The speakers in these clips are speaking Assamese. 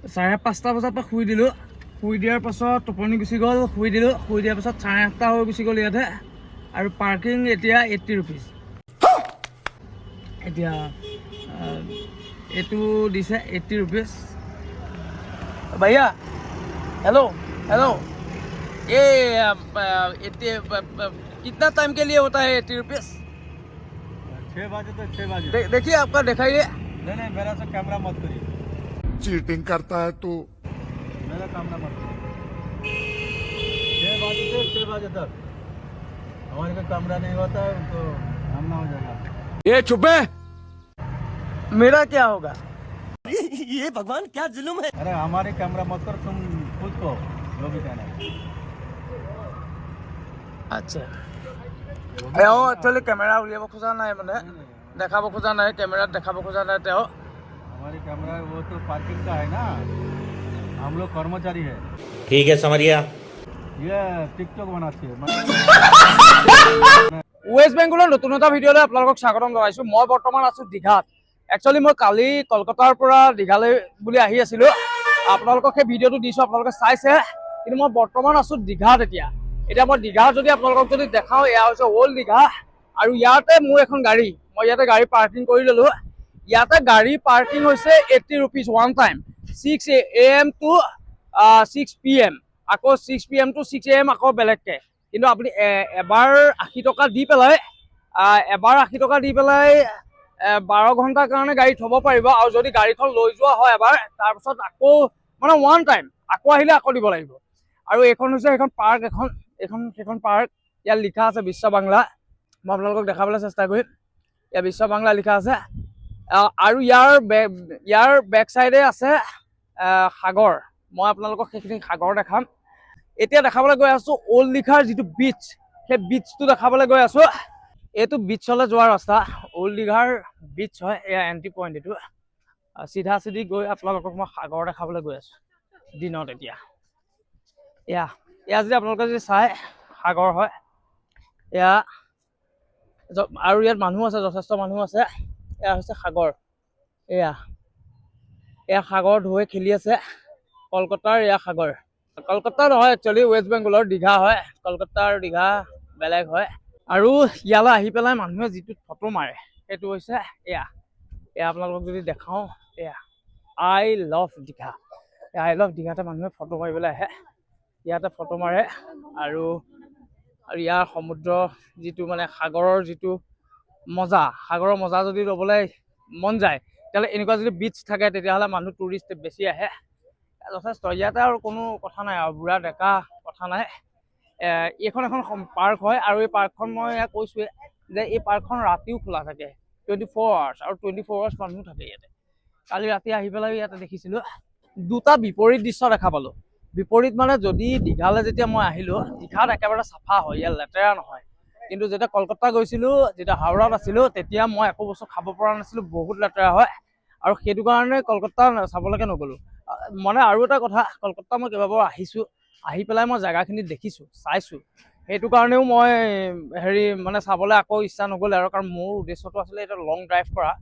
5:30 বজাৰ পৰা শুই দিলোঁ। শুই দিয়াৰ পাছত টোপনি গুচি গ'ল। শুই দিলোঁ। শুই দিয়াৰ পাছত 8:30 হৈ গুচি গ'ল ইয়াতে। আৰু পাৰ্কিং এতিয়া 80 ৰুপিজ। এতিয়া এইটো দিছে 80 ৰুপিজ। भैया हेलो हेलो ये कितना टाइम के लिए होता है 80 रुपीज़? 6 बजे तो 6 बजे। देखिए आपका दिखाइए। नहीं मेरा से कैमरा मत करिए। चीटिंग करता है तू। मेरा कैमरा मत करिए। 6 बजे से 6 बजे तक हमारे का कैमरा नहीं होता है तो हम ना हो जाएगा। ये चुप है। मेरा क्या होगा? ये भगवान क्या जुल्म है। अरे हमारे कैमरा मत कर, तुम खुद को जो भी कहना है। আচ্ছা একচুৱেলি কেমেৰা উলিয়াব খোজা নাই, মানে দেখাব খোজা নাই, কেমেৰাত দেখাব খোজা নাই তেওঁ। हमारे कैमरा वो तो पार्किंग का है ना, हम लोग कर्मचारी है। ठीक है समझ गया। ये टिकटॉक बनाती है। ৱেষ্ট বেংগলৰ নতুন এটা ভিডিঅ'লৈ আপোনালোকক স্বাগতম জনাইছোঁ। মই বৰ্তমান আছোঁ দীঘাত। একচুৱেলি মই কালি কলকাতাৰ পৰা দীঘালৈ বুলি আহি আছিলোঁ। আপোনালোকক সেই ভিডিঅ'টো দিছোঁ, আপোনালোকে চাইছে। কিন্তু মই বৰ্তমান আছোঁ দীঘাত। এতিয়া মই দীঘাত যদি আপোনালোকক যদি দেখাওঁ, এয়া হৈছে অল্ড দীঘা। আৰু ইয়াতে মোৰ এখন গাড়ী, মই ইয়াতে গাড়ী পাৰ্কিং কৰি ল'লোঁ। ইয়াতে গাড়ী পাৰ্কিং হৈছে 80 rupees one time, 6 AM to 6 PM, আকৌ 6 PM to 6 AM আকৌ বেলেগকৈ। কিন্তু আপুনি এবাৰ 80 টকা দি পেলাই 12 ঘণ্টাৰ কাৰণে গাড়ী থ'ব পাৰিব। আৰু যদি গাড়ীখন লৈ যোৱা হয় এবাৰ, তাৰপিছত আকৌ মানে ওৱান টাইম আকৌ আহিলে আকৌ দিব লাগিব। আৰু এইখন হৈছে সেইখন পাৰ্ক, সেইখন পাৰ্ক। ইয়াত লিখা আছে বিশ্ব বাংলা। মই আপোনালোকক দেখাবলৈ চেষ্টা কৰিম। ইয়াত বিশ্ব বাংলা লিখা আছে। আৰু ইয়াৰ বেক চাইডে আছে সাগৰ। মই আপোনালোকক সেইখিনি সাগৰ দেখাম। এতিয়া দেখাবলৈ গৈ আছোঁ অল্ড দীঘাৰ যিটো বিচ, সেই বিচটো দেখাবলৈ গৈ আছোঁ। এইটো বিচলৈ যোৱা ৰাস্তা, অল্ড দীঘাৰ বিচ হয়। এয়া এণ্ট্ৰি পইণ্ট। এইটো চিধা চিধি গৈ আপোনালোকক মই সাগৰ দেখাবলৈ গৈ আছোঁ দিনত। এয়া যদি আপোনালোকে যদি চাই, সাগৰ হয় এয়া। আৰু ইয়াত মানুহ আছে, যথেষ্ট মানুহ আছে। এয়া হৈছে সাগৰ। এয়া সাগৰ ঢৌৱে খেলি আছে। কলকাতাৰ এয়া সাগৰ। কলকাতা নহয়, একচুৱেলি ৱেষ্ট বেংগলৰ দীঘা হয়। কলকাতাৰ দীঘা বেলেগ হয়। আৰু ইয়ালৈ আহি পেলাই মানুহে যিটো ফটো মাৰে, সেইটো হৈছে এয়া আপোনালোকক যদি দেখাওঁ, এয়া I love Digha. I love দীঘাতে মানুহে ফটো মাৰিবলৈ আহে, ইয়াতে ফটো মাৰে। আৰু ইয়াৰ সমুদ্ৰ যিটো মানে সাগৰৰ যিটো মজা, সাগৰৰ মজা যদি ল'বলৈ মন যায়, তেতিয়াহ'লে এনেকুৱা যদি বিচ থাকে, তেতিয়াহ'লে মানুহ টুৰিষ্ট বেছি আহে যথেষ্ট। ইয়াতে আৰু কোনো কথা নাই, আৰু বুঢ়া ডেকা কথা নাই। এইখন এখন পাৰ্ক হয়। আৰু এই পাৰ্কখন মই কৈছোঁৱে যে এই পাৰ্কখন ৰাতিও খোলা থাকে, 24 আৱাৰ্ছ। আৰু 24 আৱাৰ্ছ মানুহ থাকে ইয়াতে। কালি ৰাতি আহি পেলাই ইয়াতে দেখিছিলোঁ দুটা বিপৰীত দৃশ্য দেখা পালোঁ। বিপৰীত মানে, যদি দীঘালৈ যেতিয়া মই আহিলোঁ, দীঘাত একেবাৰে চাফা হয়, ইয়াত লেতেৰা নহয়। কিন্তু যেতিয়া কলকাতা গৈছিলোঁ, যেতিয়া হাওৰাত আছিলোঁ, তেতিয়া মই একো বস্তু খাব পৰা নাছিলোঁ, বহুত লেতেৰা হয়। আৰু সেইটো কাৰণে কলকাতা চাবলৈকে নগ'লোঁ। মানে আৰু এটা কথা, কলকাতা মই কেইবাবাৰো আহিছোঁ, আহি পেলাই মই জেগাখিনি দেখিছোঁ, চাইছোঁ। সেইটো কাৰণেও মই মানে চাবলৈ আকৌ ইচ্ছা নগ'লে। আৰু কাৰণ মোৰ উদ্দেশ্যটো আছিলে এটা লং ড্ৰাইভ কৰা।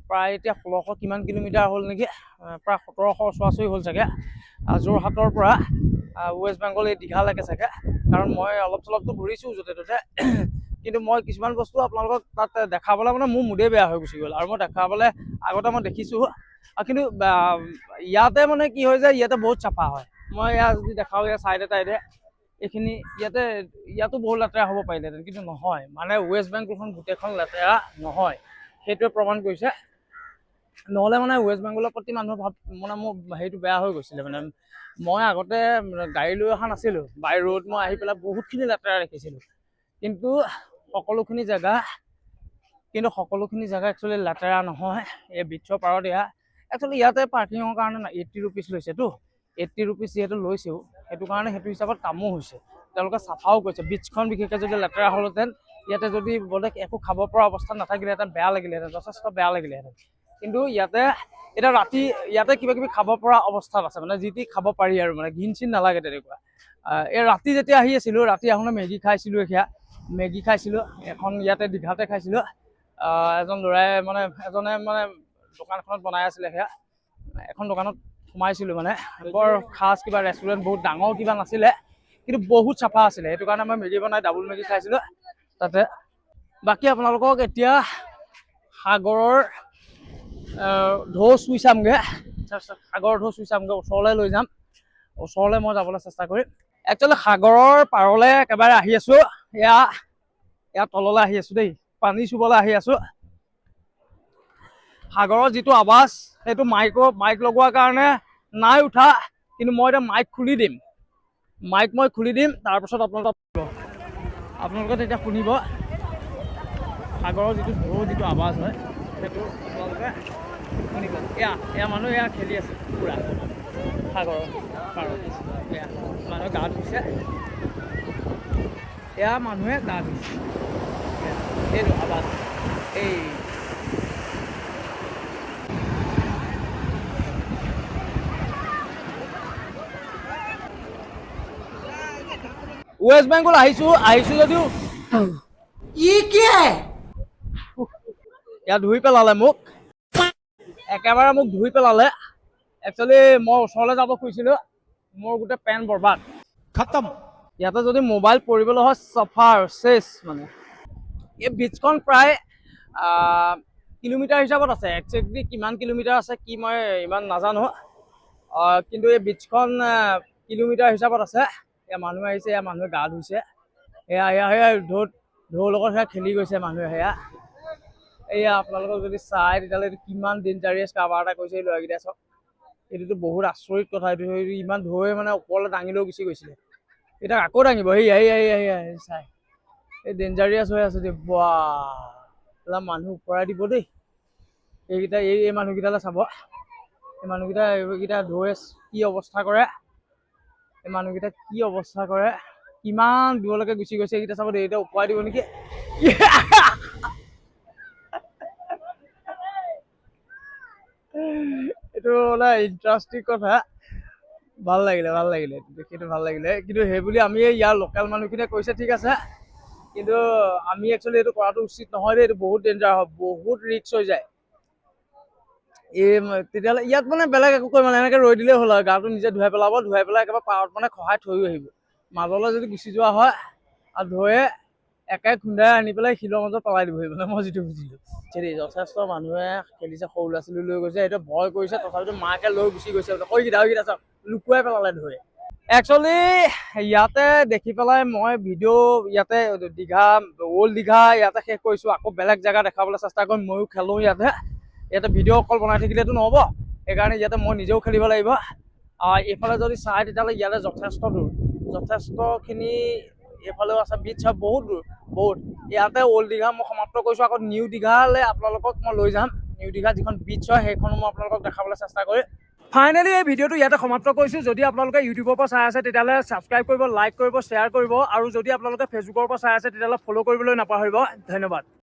প্ৰায় এতিয়া 1600 কিমান কিলোমিটাৰ হ'ল নেকি, প্ৰায় 1700 ওচৰা-ওচৰি হ'ল চাগে, যোৰহাটৰ পৰা ৱেষ্ট বেংগল এই দীঘালৈকে চাগে। কাৰণ মই অলপ চলপতো ঘূৰিছোঁ য'তে ত'তে। কিন্তু মই কিছুমান বস্তু আপোনালোকক তাত দেখাবলৈ মানে মোৰ মুদেই বেয়া হৈ গুচি গ'ল। আৰু মই দেখাবলৈ আগতে মই দেখিছোঁ, কিন্তু ইয়াতে মানে কি হয় যে ইয়াতে বহুত চাফা হয়। মই ইয়াত যদি দেখাওঁ, ইয়াৰ চাইডে টাইডে এইখিনি, ইয়াতো বহুত লেতেৰা হ'ব পাৰিলেহেঁতেন, কিন্তু নহয়। মানে ৱেষ্ট বেংগলখন গোটেইখন লেতেৰা নহয়, সেইটোৱে প্ৰমাণ কৰিছে। নহ'লে মানে ৱেষ্ট বেংগলৰ প্ৰতি মানুহৰ মানে মোৰ হেৰিটো বেয়া হৈ গৈছিলে। মানে মই আগতে গাড়ী লৈ অহা নাছিলোঁ, বাই ৰোড মই আহি পেলাই বহুতখিনি লেতেৰা দেখিছিলোঁ। কিন্তু সকলোখিনি জেগা একচুৱেলি লেতেৰা নহয়। এই বিচৰ পাৰত একচুৱেলি ইয়াতে পাৰ্কিঙৰ কাৰণে 80 ৰুপিজ লৈছেতো। 80 ৰুপিজ যিহেতু লৈছেও, সেইটো কাৰণে সেইটো হিচাপত কামো হৈছে। তেওঁলোকে চাফাও কৰিছে। বিচখন বিশেষকৈ যদি লেতেৰা হ'লহেঁতেন, ইয়াতে যদি বোলে একো খাব পৰা অৱস্থা নাথাকিলেহেঁতেন, বেয়া লাগিলেহেঁতেন, যথেষ্ট বেয়া লাগিলেহেঁতেন। কিন্তু ইয়াতে এতিয়া ৰাতি ইয়াতে কিবা কিবি খাব পৰা অৱস্থাত আছে, মানে যি টি খাব পাৰি আৰু, মানে ঘিন চিন নালাগে তেনেকুৱা। এই ৰাতি যেতিয়া আহি আছিলোঁ, ৰাতি আহোঁতে মেগী খাইছিলোঁ। এখন ইয়াতে দীঘাতে খাইছিলোঁ। এজনে মানে দোকান এখনত বনাই আছিলে। এখন দোকানত সোমাইছিলোঁ মানে বৰ খাচ কিবা ৰেষ্টুৰেণ্ট বহুত ডাঙৰ কিবা নাছিলে কিন্তু বহুত চাফা আছিলে সেইটো কাৰণে মই মেগী বনাই ডাবুল মেগী খাইছিলোঁ তাতে বাকী আপোনালোকক এতিয়া সাগৰৰ ঢৌ চুই চামগৈ সাগৰৰ ঢৌ চুই চামগৈ ওচৰলৈ লৈ যাম ওচৰলৈ মই যাবলৈ চেষ্টা কৰিম একচুৱেলি সাগৰৰ পাৰলৈ একেবাৰে আহি আছোঁ এয়া তললৈ আহি আছোঁ দেই পানী চুবলৈ আহি আছোঁ সাগৰৰ যিটো আৱাজ সেইটো মাইক লগোৱাৰ কাৰণে নাই উঠা কিন্তু মই এতিয়া মাইক খুলি দিম তাৰপাছত আপোনালোকে তেতিয়া শুনিব সাগৰৰ যিটো ঢৌ যিটো আৱাজ হয় সেইটো আপোনালোকে শুনিব এয়া মানুহ এয়া খেলি আছে পূৰা সাগৰৰ পাৰত এয়া মানুহে গা ধুইছে এয়া মানুহে গা ধুইছে এইটো আৱাজ এই ৱেষ্ট বেংগল আহিছোঁ যদিও ইয়াত ধুই পেলালে মোক একেবাৰে মোক ধুই পেলালে একচুৱেলি মই ওচৰলৈ যাব খুজিছিলোঁ মোৰ গোটেই পেণ্ট বৰবাদ खत्म ইয়াতে যদি মোবাইল পৰিবলৈ হয় চাফাৰ চেচ মানে এই বিচখন প্ৰায় কিলোমিটাৰ হিচাপত আছে একজেক্টলি কিমান কিলোমিটাৰ আছে কি মই ইমান নাজানো কিন্তু এই বিচখন কিলোমিটাৰ হিচাপত আছে এয়া মানুহ আহিছে এয়া মানুহে গা ধুইছে এয়া ঢৌৰ লগত সেয়া খেলি গৈছে মানুহে সেয়া এয়া আপোনালোকক যদি চাই তেতিয়াহ'লে এইটো কিমান ডেঞ্জাৰিয়াছ কাৰবাৰ এটা কৰিছে এই ল'ৰাকেইটা চাওক এইটোতো বহুত আচৰিত কথা এইটো ইমান ঢৌৱে মানে ওপৰলৈ দাঙি লৈ গুচি গৈছিলে এতিয়া আকৌ দাঙিব চাই এই ডেঞ্জাৰিয়াছ হৈ আছে দেই বাহ মানুহ ওপৰাই দিব দেই এইকেইটা এই মানুহকেইটালৈ চাব এই মানুহকেইটা এইকেইটা ঢৌৱে কি অৱস্থা কৰে এই মানুহকেইটা কি অৱস্থা কৰে কিমান দূৰলৈকে গুচি গৈছে এইকেইটা চাব দেই এতিয়া ওপৰাই দিব নেকি এইটো মানে ইণ্টাৰেষ্টিং কথা ভাল লাগিলে সেইটো ভাল লাগিলে কিন্তু সেইবুলি আমি ইয়াৰ লোকেল মানুহখিনিয়ে কৈছে ঠিক আছে কিন্তু আমি একচুৱেলি এইটো কৰাটো উচিত নহয় দেই এইটো বহুত ডেঞ্জাৰ হয় বহুত ৰিস্ক হৈ যায় তেতিয়াহ'লে ইয়াত মানে বেলেগ একো কৰিব মানে এনেকৈ ৰৈ দিলেই হ'ল আৰু গাটো নিজে ধুৱাই পেলাই একেবাৰে পাৰত মানে খহাই থৈও আহিব মাজলৈ যদি গুচি যোৱা হয় আৰু ঢৌৱে একে খুন্দাই আনি পেলাই শিলৰ মাজত পেলাই দিবহি মানে মই যিটো বুজিলোঁ যথেষ্ট মানুহে খেলিছে সৰু ল'ৰা ছোৱালী লৈ গৈছে এইটো ভয় কৰিছে তথাপিতো মাকে লৈ গুচি গৈছে সেইকেইটা চাওক লুকুৱাই পেলালে ঢৌৱে একচুৱেলি ইয়াতে দেখি পেলাই মই ভিডিঅ' ইয়াতে অল্ড দীঘা ইয়াতে শেষ কৰিছোঁ আকৌ বেলেগ জেগা দেখাবলৈ চেষ্টা কৰিম ময়ো খেলোঁ ইয়াতে ভিডিঅ' অকল বনাই থাকিলেতো নহ'ব সেইকাৰণে ইয়াতে মই নিজেও খেলিব লাগিব এইফালে যদি চাই তেতিয়াহ'লে ইয়াতে যথেষ্টখিনি এইফালেও আছে বিচ হয় বহুত দূৰ বহুত ইয়াতে অল্ড দীঘা মই সমাপ্ত কৰিছোঁ আকৌ নিউ দীঘালৈ আপোনালোকক মই লৈ যাম নিউ দীঘা যিখন বিচ হয় সেইখনো মই আপোনালোকক দেখাবলৈ চেষ্টা কৰিম ফাইনেলি এই ভিডিঅ'টো ইয়াতে সমাপ্ত কৰিছোঁ যদি আপোনালোকে ইউটিউবৰ পৰা চাই আছে তেতিয়াহ'লে ছাবস্ক্ৰাইব কৰিব লাইক কৰিব শ্বেয়াৰ কৰিব আৰু যদি আপোনালোকে ফেচবুকৰ পৰা চাই আছে তেতিয়াহ'লে ফ'ল' কৰিবলৈ নাপাহৰিব ধন্যবাদ